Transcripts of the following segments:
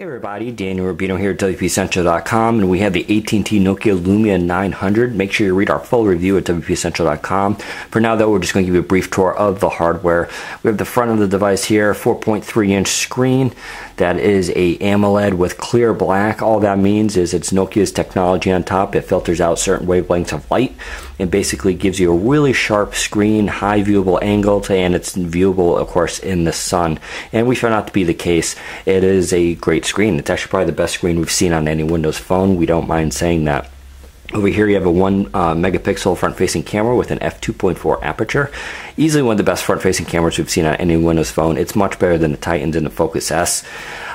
Hey everybody, Daniel Rubino here at WPCentral.com, and we have the AT&T Nokia Lumia 900. Make sure you read our full review at WPCentral.com. For now though, we're just going to give you a brief tour of the hardware. We have the front of the device here, 4.3-inch screen. That is a AMOLED with clear black. All that means is it's Nokia's technology on top. It filters out certain wavelengths of light and basically gives you a really sharp screen, high viewable angle, and it's viewable, of course, in the sun. And we found out to be the case. It is a great screen. It's actually probably the best screen we've seen on any Windows phone. We don't mind saying that. Over here you have a 1 megapixel front-facing camera with an f2.4 aperture. Easily one of the best front-facing cameras we've seen on any Windows phone. It's much better than the Titans and the Focus S.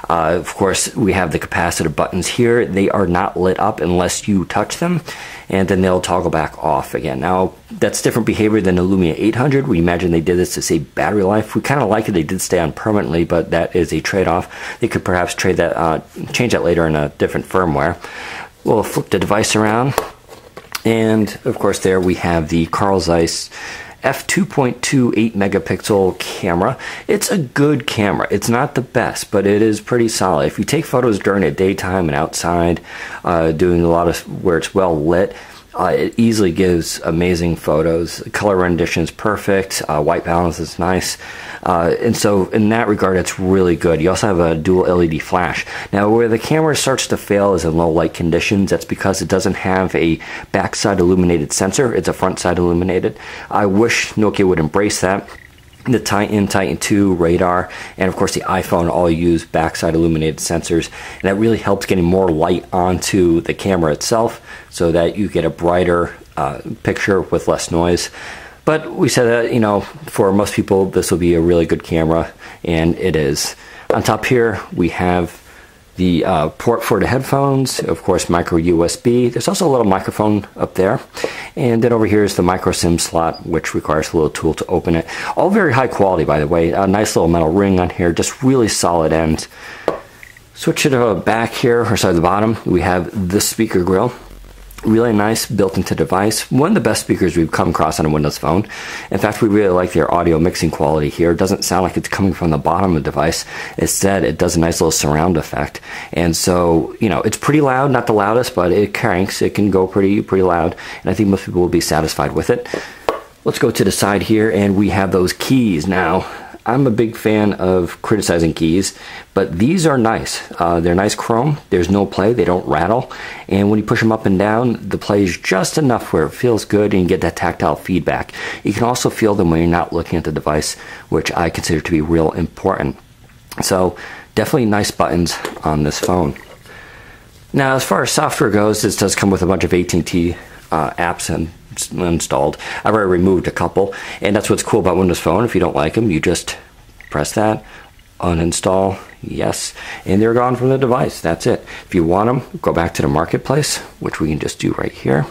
Of course, we have the capacitive buttons here. They are not lit up unless you touch them, and then they'll toggle back off again. Now, that's different behavior than the Lumia 800. We imagine they did this to save battery life. We kind of like it. They did stay on permanently, but that is a trade-off. They could perhaps change that later in a different firmware. We'll flip the device around, and of course there we have the Carl Zeiss f2.28 megapixel camera. It's a good camera. It's not the best, but it is pretty solid. If you take photos during the daytime and outside, doing a lot of where it's well lit, it easily gives amazing photos. Color rendition is perfect. White balance is nice. And so in that regard, it's really good. You also have a dual LED flash. Now, where the camera starts to fail is in low light conditions. That's because it doesn't have a backside illuminated sensor. It's a front side illuminated. I wish Nokia would embrace that. The Titan, Titan 2, radar, and of course the iPhone all use backside illuminated sensors, and that really helps getting more light onto the camera itself so that you get a brighter picture with less noise. But we said that, you know, for most people this will be a really good camera, and it is. On top here we have the port for the headphones, of course micro USB. There's also a little microphone up there. And then over here is the micro SIM slot, which requires a little tool to open it. All very high quality, by the way. A nice little metal ring on here, just really solid ends. Switch to the back here, or sorry, the bottom, we have the speaker grill. Really nice, built into device. One of the best speakers we've come across on a Windows phone. In fact, we really like their audio mixing quality here. It doesn't sound like it's coming from the bottom of the device. Instead, it does a nice little surround effect. And so, you know, it's pretty loud, not the loudest, but it cranks. It can go pretty loud. And I think most people will be satisfied with it. Let's go to the side here, and we have those keys. Now, I'm a big fan of criticizing keys, but these are nice. They're nice chrome. There's no play. They don't rattle. And when you push them up and down, the play is just enough where it feels good and you get that tactile feedback. You can also feel them when you're not looking at the device, which I consider to be real important. So definitely nice buttons on this phone. Now, as far as software goes, this does come with a bunch of AT&T apps and installed. I've already removed a couple, and that's what's cool about Windows Phone. If you don't like them, you just press that, uninstall, yes, and they're gone from the device. That's it. If you want them, go back to the marketplace, which we can just do right here,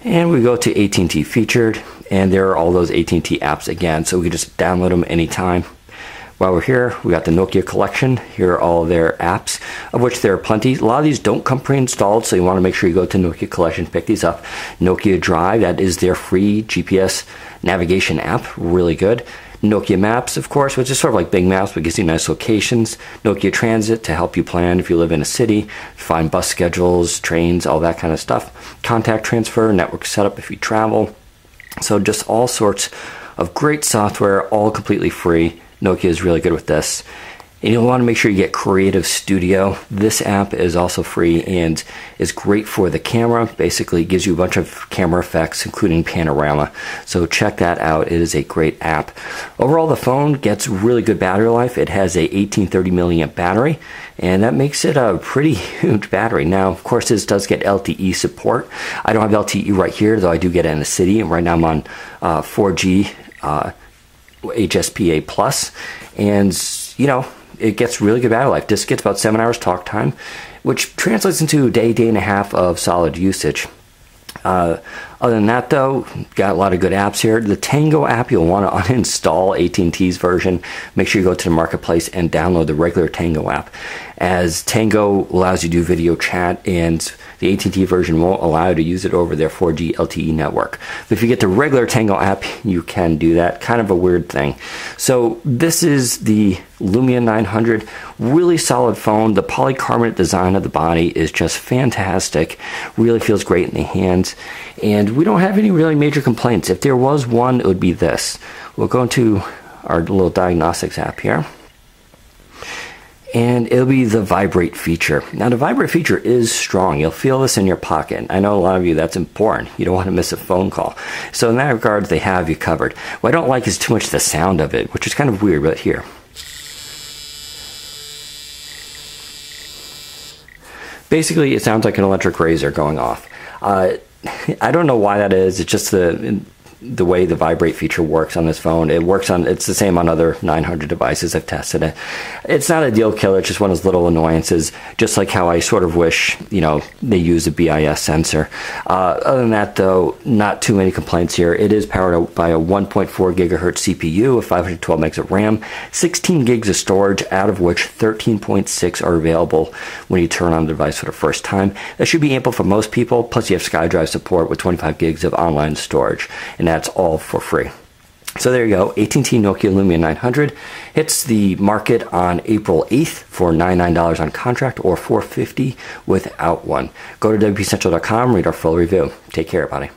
and we go to AT&T featured, and there are all those AT&T apps again, so we can just download them anytime. While we're here, we got the Nokia collection. Here are all their apps, of which there are plenty. A lot of these don't come pre-installed, so you want to make sure you go to Nokia collection, pick these up. Nokia Drive, that is their free GPS navigation app, really good. Nokia Maps, of course, which is sort of like Bing Maps, but gives you nice locations. Nokia Transit to help you plan if you live in a city, find bus schedules, trains, all that kind of stuff. Contact transfer, network setup if you travel. So just all sorts of great software, all completely free. Nokia is really good with this. And you'll want to make sure you get Creative Studio. This app is also free and is great for the camera. Basically, it gives you a bunch of camera effects, including panorama. So check that out. It is a great app. Overall, the phone gets really good battery life. It has a 1830 milliamp battery, and that makes it a pretty huge battery. Now, of course, this does get LTE support. I don't have LTE right here, though I do get it in the city. And right now I'm on 4G HSPA Plus, and you know, it gets really good battery life. This gets about 7 hours talk time, which translates into a day and a half of solid usage. Other than that though, got a lot of good apps here. The Tango app, you'll want to uninstall AT&T's version. Make sure you go to the marketplace and download the regular Tango app, as Tango allows you to do video chat, and the AT&T version won't allow you to use it over their 4G LTE network. But if you get the regular Tango app, you can do that. Kind of a weird thing. So this is the Lumia 900. Really solid phone. The polycarbonate design of the body is just fantastic. Really feels great in the hands. And we don't have any really major complaints. If there was one, it would be this. We'll go into our little diagnostics app here, and it'll be the vibrate feature. Now the vibrate feature is strong. You'll feel this in your pocket. I know a lot of you, that's important. You don't want to miss a phone call. So in that regard, they have you covered. What I don't like is too much the sound of it, which is kind of weird right here. Basically, it sounds like an electric razor going off. I don't know why that is. It's just the way the vibrate feature works on this phone. It's the same on other 900 devices. I've tested it. It's not a deal killer. It's just one of those little annoyances, just like how I sort of wish, they use a BIS sensor. Other than that though, not too many complaints here. It is powered by a 1.4 gigahertz CPU with 512 megs of RAM, 16 gigs of storage, out of which 13.6 are available when you turn on the device for the first time. That should be ample for most people. Plus you have SkyDrive support with 25 gigs of online storage, and that's all for free. So there you go, AT&T Nokia Lumia 900 hits the market on April 8th for $99 on contract, or $450 without one. Go to WPCentral.com, read our full review. Take care, everybody.